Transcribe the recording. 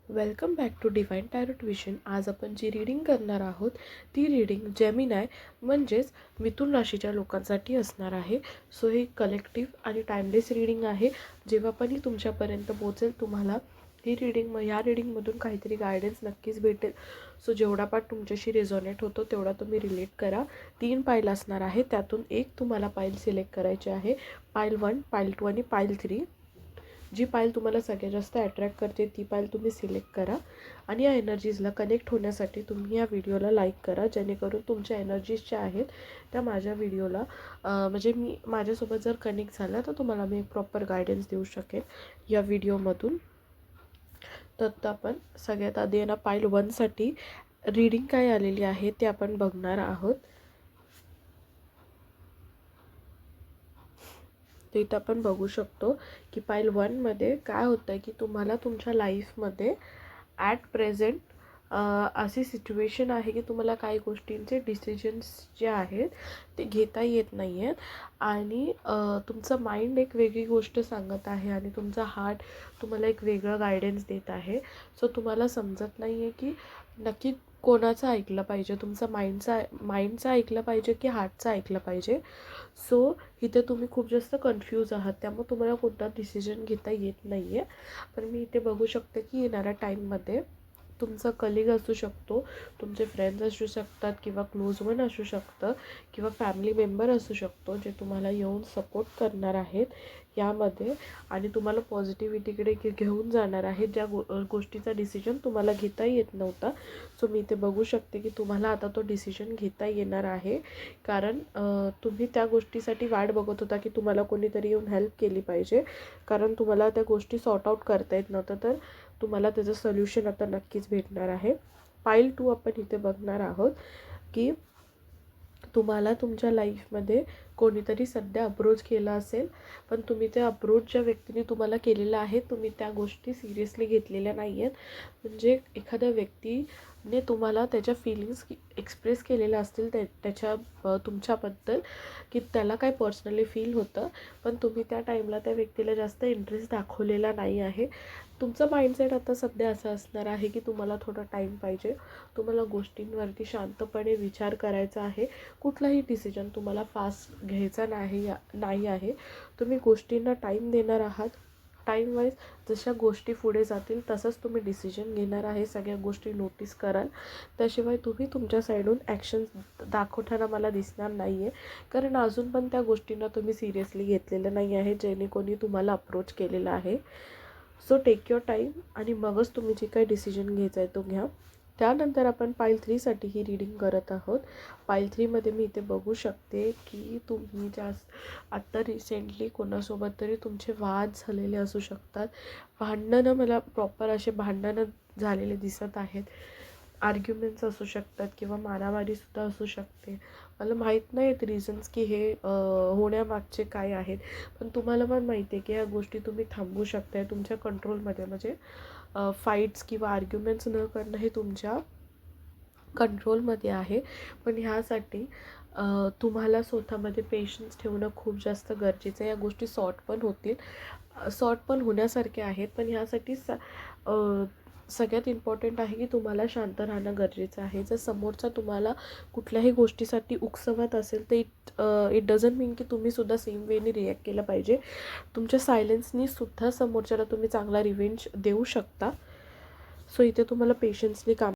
Welcome back to divine tarot vision. आज आपण जी reading करणार आहोत ती रीडिंग जेमिनाय म्हणजेच मिथुन राशीच्या लोकांसाठी असणार आहे। सो ही कलेक्टिव्ह आणि टाइमलेस रीडिंग आहे। जेव्हा पण ही तुमच्यापर्यंत पोहोचेल तुम्हाला ही रीडिंग या रीडिंगमधून काहीतरी गायडन्स नक्कीच भेटेल। सो जेवढा पार्ट तुमच्याशी रेझोनेट होतो तेवढा तुम्ही रिलेट करा। 3 पाईल असणार आहे, त्यातून एक तुम्हाला पाईल सिलेक्ट करायची आहे। पाईल 1, पाईल 2 आणि पाईल 3। जी पाईल तुम्हाला सगळ्यात जास्त अट्रॅक्ट करते ती पाईल तुम्ही सिलेक्ट करा आणि या एनर्जीजला कनेक्ट होण्यासाठी तुम्ही या व्हिडिओला लाईक करा, जेणेकरून तुमच्या एनर्जीज ज्या आहेत त्या माझ्या व्हिडिओला म्हणजे मी माझ्यासोबत जर कनेक्ट झाला तर तुम्हाला मी एक प्रॉपर गायडन्स देऊ शकेल या व्हिडिओमधून। तर आपण सगळ्यात आधी आहे ना पाईल 1 साठी रीडिंग काय आलेली आहे ते आपण बघणार आहोत। तर इथं आपण बघू शकतो की पाईल 1 मध्ये काय होतं की तुम्हाला तुमच्या लाईफमध्ये ॲट प्रेझेंट अशी सिच्युएशन आहे की तुम्हाला काही गोष्टींचे डिसिजन्स जे आहेत ते घेता येत नाही आहेत आणि तुमचं माइंड एक वेगळी गोष्ट सांगत आहे आणि तुमचा हार्ट तुम्हाला एक वेगळं गायडन्स देत आहे। सो तुम्हाला समजत नाही आहे की नक्की कोणाचं ऐकलं पाहिजे, तुमचं माइंडचं ऐकलं पाहिजे की हार्टचं ऐकलं पाहिजे। सो इथे तुम्ही खूप जास्त कन्फ्यूज आहात, त्यामुळे तुम्हाला कोणता डिसिजन घेता येत नाही आहे। पण मी इथे बघू शकते की येणाऱ्या टाईममध्ये तुमचा कलिग असू शकतो, तुमचे फ्रेंड्स असू शकतात किंवा क्लोज वन असू शकतं किंवा फॅमिली मेंबर असू शकतो जे तुम्हाला येऊन सपोर्ट करणार आहेत यामध्ये आणि तुम्हाला पॉझिटिव्हिटीकडे घेऊन जाणार आहेत, ज्या गोष्टीचा डिसिजन तुम्हाला घेता येत नव्हता। सो मी इथे बघू शकते की तुम्हाला आता तो डिसिजन घेता येणार आहे, कारण तुम्ही त्या गोष्टीसाठी वाट बघत होता की तुम्हाला कोणीतरी येऊन हेल्प केली पाहिजे, कारण तुम्हाला त्या गोष्टी सॉर्ट आउट करता येत नव्हतं। तर तुम्हाला त्याचं सोल्युशन आता नक्कीच भेटणार आहे। पाईल 2 आपण इथे बघणार आहोत की तुम्हाला तुमच्या लाईफमध्ये कोणीतरी सध्या अप्रोच केला असेल, पण तुम्ही त्या अप्रोच ज्या व्यक्तीने तुम्हाला केलेला आहे तुम्ही त्या गोष्टी सिरियसली घेतलेल्या नाही आहेत। म्हणजे एखाद्या व्यक्तीने तुम्हाला त्याच्या फिलिंग्स एक्सप्रेस केलेल्या असतील तुमच्याबद्दल की त्याला काय पर्सनली फील होतं, पण तुम्ही त्या टाईमला त्या व्यक्तीला जास्त इंटरेस्ट दाखवलेला नाही आहे। तुमचं माइंडसेट आता सध्या असं असणार आहे की तुम्हाला थोडा टाईम पाहिजे, तुम्हाला गोष्टींवरती शांतपणे विचार करायचा आहे। कुठलाही डिसिजन तुम्हाला फास्ट घ्यायचा नाही आहे। तुम्ही गोष्टींना टाईम देणार आहात। टाईम वाईज जशा गोष्टी पुढे जातील तसंच तुम्ही डिसिजन घेणार आहे, सगळ्या गोष्टी नोटीस कराल। त्याशिवाय तुम्ही तुमच्या साईडून ॲक्शन दाखवताना मला दिसणार नाही आहे, कारण अजून पण त्या गोष्टींना तुम्ही सिरियसली घेतलेलं नाही आहे ज्याने कोणी तुम्हाला अप्रोच केलेला आहे। सो टेक युअर टाईम आणि मगच तुम्ही जे काही डिसिजन घ्यायचा आहे तो घ्या। त्यानंतर आपण पाईल 3 साठी ही रीडिंग करत आहोत। पाईल 3 मध्ये मी इथे बघू शकते की तुम्ही आत्ता रिसेंटली कोणासोबत तरी तुमचे वाद झालेले असू शकतात। भांडणं मला प्रॉपर असे भांडणं झालेले दिसत आहेत, आर्ग्युमेंट्स असू शकतात किंवा मारामारीसुद्धा असू शकते। मला माहीत नाही आहेत रिझन्स की हे होण्यामागचे काय आहेत, पण तुम्हाला पण माहिती आहे की ह्या गोष्टी तुम्ही थांबवू शकताय तुमच्या कंट्रोलमध्ये। म्हणजे फाईट्स किंवा आर्ग्युमेंट्स न करणं हे तुमच्या कंट्रोलमध्ये आहे, पण ह्यासाठी तुम्हाला स्वतःमध्ये पेशन्स ठेवणं खूप जास्त गरजेचं आहे। या गोष्टी सॉर्ट पण होण्यासारख्या आहेत, पण ह्यासाठी सगळ्यात इम्पॉर्टंट आहे की तुम्हाला शांत राहणं गरजेचं आहे। जर समोरचा तुम्हाला कुठल्याही गोष्टीसाठी उकसवत असेल तर इट डझंट मीन की तुम्हीसुद्धा सेम वेने रिॲक्ट केलं पाहिजे। तुमच्या सायलेन्सनी सुद्धा समोरच्याला तुम्ही चांगला रिव्हेंज देऊ शकता। सो इथे तुम्हाला पेशन्सनी काम